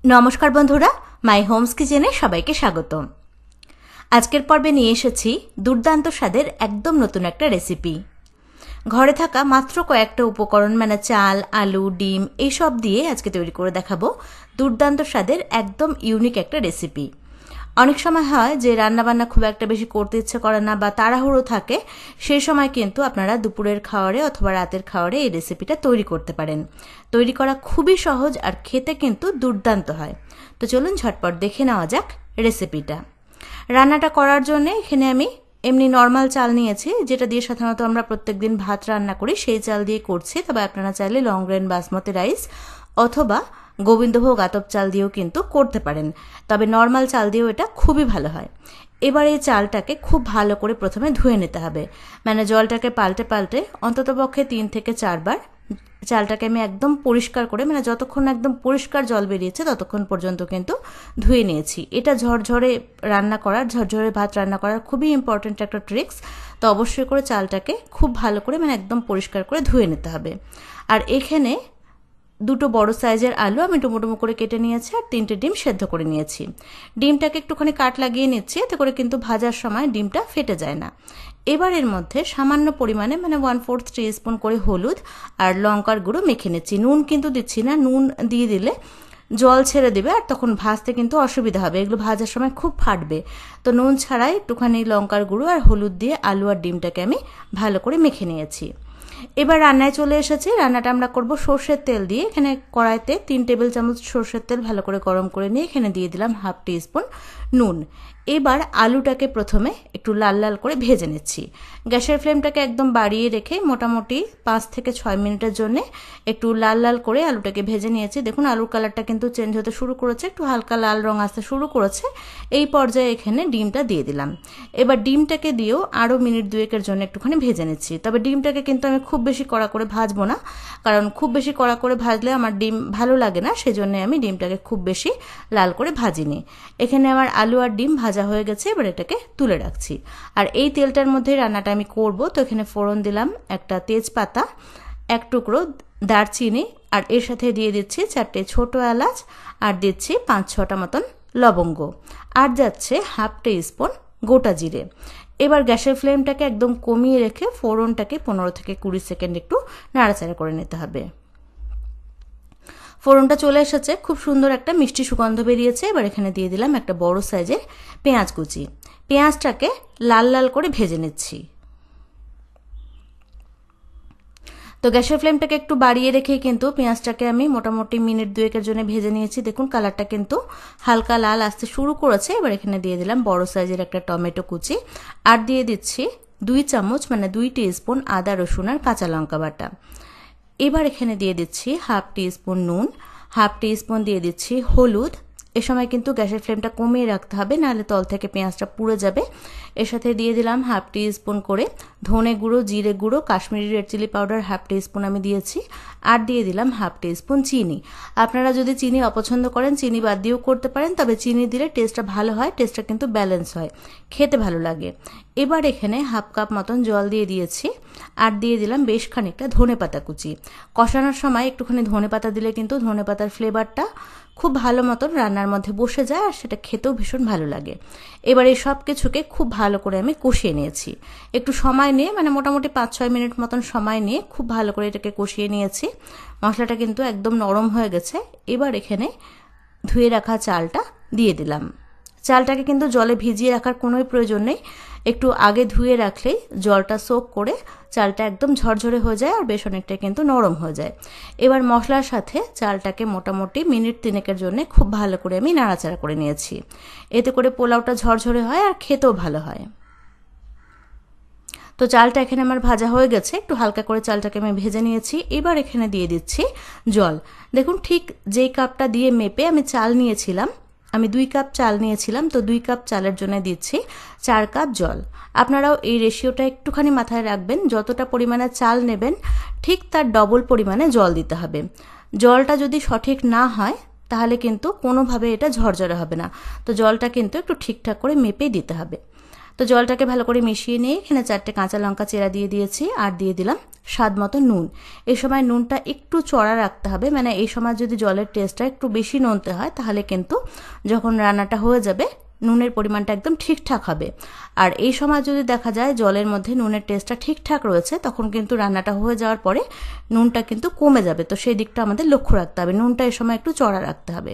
নমস্কার বন্ধুরা, মাই হোমস কিচেনে সবাইকে স্বাগতম। আজকের পর্বে নিয়ে এসেছি দুর্দান্ত স্বাদের একদম নতুন একটা রেসিপি। ঘরে থাকা মাত্র কয়েকটা উপকরণ মানে চাল, আলু, ডিম এইসব দিয়ে আজকে তৈরি করে দেখাবো দুর্দান্ত স্বাদের একদম ইউনিক একটা রেসিপি। অনেক সময় হয় যে রান্নাবান্না খুব একটা বেশি করতে ইচ্ছে করে না বা তাড়াহুড়ো থাকে, সেই সময় কিন্তু আপনারা দুপুরের খাবারে অথবা রাতের খাবারে এই রেসিপিটা তৈরি করতে পারেন। তৈরি করা খুবই সহজ আর খেতে কিন্তু দুর্দান্ত হয়। তো চলুন ঝটপট দেখে নেওয়া যাক রেসিপিটা। রান্নাটা করার জন্য এখানে আমি এমনি নর্মাল চাল নিয়েছি, যেটা দিয়ে সাধারণত আমরা প্রত্যেকদিন ভাত রান্না করি, সেই চাল দিয়ে করছি। তবে আপনারা চাইলে লং গ্রেন বাসমতি রাইস অথবা গোবিন্দভোগ আতপ চাল দিয়েও কিন্তু করতে পারেন, তবে নর্মাল চাল দিয়েও এটা খুবই ভালো হয়। এবার এই চালটাকে খুব ভালো করে প্রথমে ধুয়ে নিতে হবে, মানে জলটাকে পাল্টে পাল্টে অন্ততপক্ষে 3 থেকে 4 বার চালটাকে আমি একদম পরিষ্কার করে, মানে যতক্ষণ একদম পরিষ্কার জল বেরিয়েছে ততক্ষণ পর্যন্ত কিন্তু ধুয়ে নিয়েছি। এটা ঝরঝরে রান্না করার, ঝরঝরে ভাত রান্না করার খুবই ইম্পর্ট্যান্ট একটা ট্রিক্স। তো অবশ্যই করে চালটাকে খুব ভালো করে মানে একদম পরিষ্কার করে ধুয়ে নিতে হবে। আর এখানে দুটো বড় সাইজের আলু আমি ডুমো করে কেটে নিয়েছি আর 3টে ডিম সেদ্ধ করে নিয়েছি। ডিমটাকে একটুখানি কাট লাগিয়ে নিচ্ছি, এতে করে কিন্তু ভাজার সময় ডিমটা ফেটে যায় না। এবার এর মধ্যে সামান্য পরিমাণে মানে 1/4 টিস্পুন করে হলুদ আর লঙ্কার গুঁড়ো মেখে নিচ্ছি। নুন কিন্তু দিচ্ছি না, নুন দিয়ে দিলে জল ছেড়ে দেবে আর তখন ভাজতে কিন্তু অসুবিধা হবে, এগুলো ভাজার সময় খুব ফাটবে। তো নুন ছাড়াই একটুখানি লঙ্কার গুঁড়ো আর হলুদ দিয়ে আলু আর ডিমটাকে আমি ভালো করে মেখে নিয়েছি। এবার রান্নায় চলে এসেছি। রান্নাটা আমরা করব সর্ষের তেল দিয়ে। এখানে কড়াইতে 3 টেবিল চামচ সর্ষের তেল ভালো করে গরম করে নিয়ে এখানে দিয়ে দিলাম 1/2 টিস্পুন নুন। এবার আলুটাকে প্রথমে একটু লাল লাল করে ভেজে নিচ্ছি। গ্যাসের ফ্লেমটাকে একদম বাড়িয়ে রেখে মোটামুটি 5 থেকে 6 মিনিটের জন্য একটু লাল লাল করে আলুটাকে ভেজে নিয়েছি। দেখুন আলুর কালারটা কিন্তু চেঞ্জ হতে শুরু করেছে, একটু হালকা লাল রং আসতে শুরু করেছে। এই পর্যায়ে এখানে ডিমটা দিয়ে দিলাম। এবার ডিমটাকে দিয়েও আরও মিনিট 2-এর জন্য একটুখানি ভেজে নিচ্ছি। তবে ডিমটাকে কিন্তু আমি খুব বেশি কড়া করে ভাজবো না, কারণ খুব বেশি কড়া করে ভাজলে আমার ডিম ভালো লাগে না, সেজন্য আমি ডিমটাকে খুব বেশি লাল করে ভাজিনি। এখানে আমার আলু আর ডিম ভাজা হয়ে গেছে, এবার এটাকে তুলে রাখছি। আর এই তেলটার মধ্যেই রান্নাটা আমি করব। তো এখানে ফোড়ন দিলাম একটা তেজপাতা, 1 টুকরো দারচিনি, আর এর সাথে দিয়ে দিচ্ছি 4টে ছোট এলাচ, আর দিচ্ছি 5-6টা মতন লবঙ্গ, আর যাচ্ছে 1/2 টিস্পুন গোটা জিরে। এবার গ্যাসের ফ্লেমটাকে একদম কমিয়ে রেখে ফোড়নটাকে 15 থেকে 20 সেকেন্ড একটু নাড়াচাড়া করে নিতে হবে। ফোড়নটা চলে এসেছে, খুব সুন্দর একটা মিষ্টি সুগন্ধ বেরিয়েছে। এবার এখানে দিয়ে দিলাম একটা বড় সাইজের পেঁয়াজ কুচি। পেঁয়াজটাকে লাল লাল করে ভেজে নিচ্ছি। তো গ্যাসের ফ্লেমটাকে একটু বাড়িয়ে রেখেই কিন্তু পেঁয়াজটাকে আমি মোটামুটি মিনিট 2-এর জন্য ভেজে নিয়েছি। দেখুন কালারটা কিন্তু হালকা লাল আসতে শুরু করেছে। এবার এখানে দিয়ে দিলাম বড় সাইজের একটা টমেটো কুচি, আর দিয়ে দিচ্ছি 2 চামচ মানে 2 টিস্পুন আদা রসুন আর কাঁচা লঙ্কা বাটা। এবার এখানে দিয়ে দিচ্ছি 1/2 টিস্পুন নুন, 1/2 টিস্পুন দিয়ে দিচ্ছি হলুদ। এ সময় কিন্তু গ্যাসের ফ্লেমটা কমিয়ে রাখতে হবে, নাহলে তল থেকে পেঁয়াজটা পুড়ে যাবে। এর সাথে দিয়ে দিলাম 1/2 টিস্পুন করে ধনে গুঁড়ো, জিরে গুঁড়ো, Kashmiri red chilli powder 1/2 teaspoon আমি দিয়েছি, আর দিয়ে দিলাম 1/2 টিস্পুন চিনি। আপনারা যদি চিনি অপছন্দ করেন চিনি বাদ দিয়েও করতে পারেন, তবে চিনি দিলে টেস্টটা ভালো হয়, টেস্টটা কিন্তু ব্যালেন্স হয়, খেতে ভালো লাগে। এবার এখানে 1/2 কাপ মতন জল দিয়ে দিয়েছি, আর দিয়ে দিলাম বেশ খানিকটা ধনেপাতা কুচি। কষানোর সময় একটুখানি ধনেপাতা দিলে কিন্তু ধনেপাতার ফ্লেভারটা খুব ভালো মতন রান্নার মধ্যে বসে যায়, আর সেটা খেতেও ভীষণ ভালো লাগে। এবার এই সব কিছুকে খুব ভালো করে আমি কষিয়ে নিয়েছি। একটু সময় নিয়ে মানে মোটামুটি 5-6 মিনিট মতন সময় নিয়ে খুব ভালো করে এটাকে কষিয়ে নিয়েছি। মশলাটা কিন্তু একদম নরম হয়ে গেছে। এবার এখানে ধুয়ে রাখা চালটা দিয়ে দিলাম। চালটাকে কিন্তু জলে ভিজিয়ে রাখার কোনোই প্রয়োজন নেই, একটু আগে ধুয়ে রাখলেই জলটা সোক করে চালটা একদম ঝরঝরে হয়ে যায় আর বেশ অনেকটা কিন্তু নরম হয়ে যায়। এবার মশলার সাথে চালটাকে মোটামুটি মিনিট 3-এর জন্য খুব ভালো করে আমি নাড়াচাড়া করে নিয়েছি। এতে করে পোলাওটা ঝরঝরে হয় আর খেতেও ভালো হয়। তো চালটা এখানে আমার ভাজা হয়ে গেছে, একটু হালকা করে চালটাকে আমি ভেজে নিয়েছি। এবার এখানে দিয়ে দিচ্ছি জল। দেখুন ঠিক যেই কাপটা দিয়ে মেপে আমি চাল নিয়েছিলাম, আমি 2 কাপ চাল নিয়েছিলাম, তো 2 কাপ চালের জন্য দিচ্ছি 4 কাপ জল। আপনারাও এই রেশিওটা একটুখানি মাথায় রাখবেন, যতটা পরিমাণে চাল নেবেন ঠিক তার ডবল পরিমাণে জল দিতে হবে। জলটা যদি সঠিক না হয় তাহলে কিন্তু কোনোভাবে এটা ঝরঝরে হবে না। তো জলটা কিন্তু একটু ঠিকঠাক করে মেপেই দিতে হবে। তো জলটাকে ভালো করে মিশিয়ে নিয়ে এখানে 4টে কাঁচা লঙ্কা চেরা দিয়ে দিয়েছি আর দিয়ে দিলাম স্বাদ মতো নুন। এই সময় নুনটা একটু চড়া রাখতে হবে, মানে এই সময় যদি জলের টেস্টটা একটু বেশি নোনতে হয় তাহলে কিন্তু যখন রান্নাটা হয়ে যাবে নুনের পরিমাণটা একদম ঠিকঠাক হবে। আর এই সময় যদি দেখা যায় জলের মধ্যে নুনের টেস্টটা ঠিকঠাক রয়েছে তখন কিন্তু রান্নাটা হয়ে যাওয়ার পরে নুনটা কিন্তু কমে যাবে, তো সেই দিকটা আমাদের লক্ষ্য রাখতে হবে। নুনটা এই সময় একটু চড়া রাখতে হবে।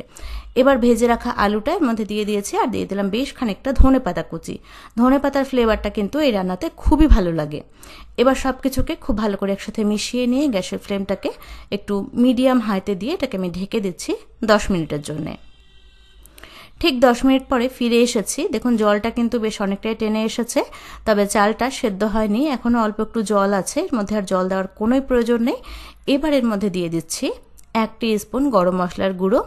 এবার ভেজে রাখা আলুটা এর মধ্যে দিয়ে দিয়েছি আর দিয়ে দিলাম বেশ খানিকটা ধনেপাতা কুচি। ধনেপাতার ফ্লেভারটা কিন্তু এই রান্নাতে খুবই ভালো লাগে। এবার সব কিছুকে খুব ভালো করে একসাথে মিশিয়ে নিয়ে গ্যাসের ফ্লেমটাকে একটু মিডিয়াম হাইতে দিয়ে এটাকে আমি ঢেকে দিচ্ছি 10 মিনিটের জন্যে। ঠিক 10 মিনিট পরে ফিরে এসেছি। দেখুন জলটা কিন্তু বেশ অনেকটাই টেনে এসেছে, তবে চালটা সেদ্ধ হয়নি, এখনও অল্প একটু জল আছে, এর মধ্যে আর জল দেওয়ার কোনোই প্রয়োজন নেই। এবার এর মধ্যে দিয়ে দিচ্ছি 1 টিস্পুন গরম মশলার গুঁড়ো,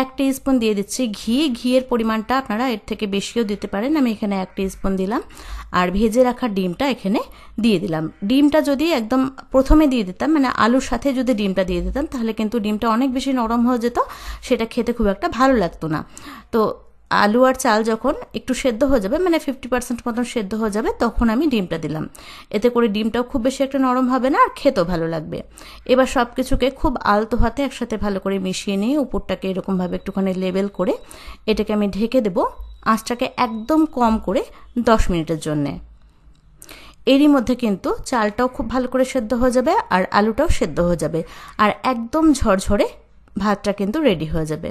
1 টিস্পুন দিয়ে দিচ্ছি ঘি। ঘিয়ের পরিমাণটা আপনারা এর থেকে বেশিও দিতে পারেন, আমি এখানে 1 টিস্পুন দিলাম। আর ভেজে রাখা ডিমটা এখানে দিয়ে দিলাম। ডিমটা যদি একদম প্রথমে দিয়ে দিতাম, মানে আলুর সাথে যদি ডিমটা দিয়ে দিতাম তাহলে কিন্তু ডিমটা অনেক বেশি নরম হয়ে যেত, সেটা খেতে খুব একটা ভালো লাগতো না। তো আলু আর চাল যখন একটু সেদ্ধ হয়ে যাবে, মানে 50% মতন সেদ্ধ হয়ে যাবে, তখন আমি ডিমটা দিলাম। এতে করে ডিমটাও খুব বেশি একটা নরম হবে না আর খেতেও ভালো লাগবে। এবার সব কিছুকে খুব আলতো হাতে একসাথে ভালো করে মিশিয়ে নিয়ে উপরটাকে এরকমভাবে একটুখানি লেবেল করে এটাকে আমি ঢেকে দেবো আঁচটাকে একদম কম করে 10 মিনিটের জন্যে। এরই মধ্যে কিন্তু চালটাও খুব ভালো করে সেদ্ধ হয়ে যাবে আর আলুটাও সেদ্ধ হয়ে যাবে আর একদম ঝরঝরে ভাতটা কিন্তু রেডি হয়ে যাবে।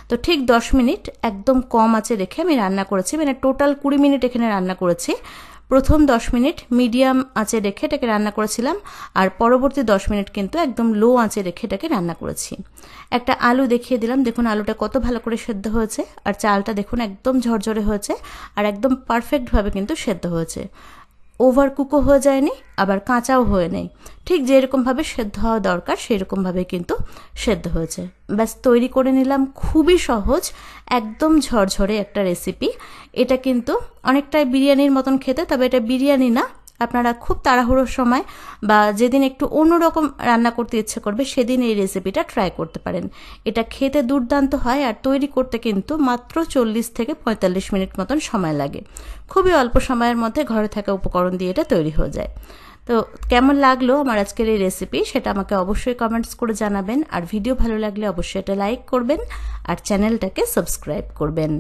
তো ঠিক 10 মিনিট একদম কম আঁচে রেখে আমি রান্না করেছি, মানে টোটাল 20 মিনিট এখানে রান্না করেছি। প্রথম 10 মিনিট মিডিয়াম আঁচে রেখে এটাকে রান্না করেছিলাম আর পরবর্তী 10 মিনিট কিন্তু একদম লো আঁচে রেখে এটাকে রান্না করেছি। একটা আলু দেখিয়ে দিলাম, দেখুন আলুটা কত ভালো করে সেদ্ধ হয়েছে আর চালটা দেখুন একদম ঝরঝরে হয়েছে আর একদম পারফেক্টভাবে কিন্তু সেদ্ধ হয়েছে। ওভার কুকও হয়ে যায়নি আবার কাঁচাও হয়ে নেই, ঠিক যেরকমভাবে সেদ্ধ হওয়া দরকার সেরকমভাবে কিন্তু সেদ্ধ হয়েছে। ব্যাস তৈরি করে নিলাম খুবই সহজ একদম ঝরঝরে একটা রেসিপি। এটা কিন্তু অনেকটাই বিরিয়ানির মতন খেতে, তবে এটা বিরিয়ানি না, আপনারা খুব তাড়াহুড়োর সময় বা যেদিন একটু অন্যরকম রান্না করতে ইচ্ছে করবে সেদিন এই রেসিপিটা ট্রাই করতে পারেন। এটা খেতে দুর্দান্ত হয় আর তৈরি করতে কিন্তু মাত্র 40 থেকে 45 মিনিট মতন সময় লাগে। খুবই অল্প সময়ের মধ্যে ঘরে থাকা উপকরণ দিয়ে এটা তৈরি হয়ে যায়। তো কেমন লাগলো আমার আজকের এই রেসিপি সেটা আমাকে অবশ্যই কমেন্টস করে জানাবেন আর ভিডিও ভালো লাগলে অবশ্যই এটা লাইক করবেন আর চ্যানেলটাকে সাবস্ক্রাইব করবেন।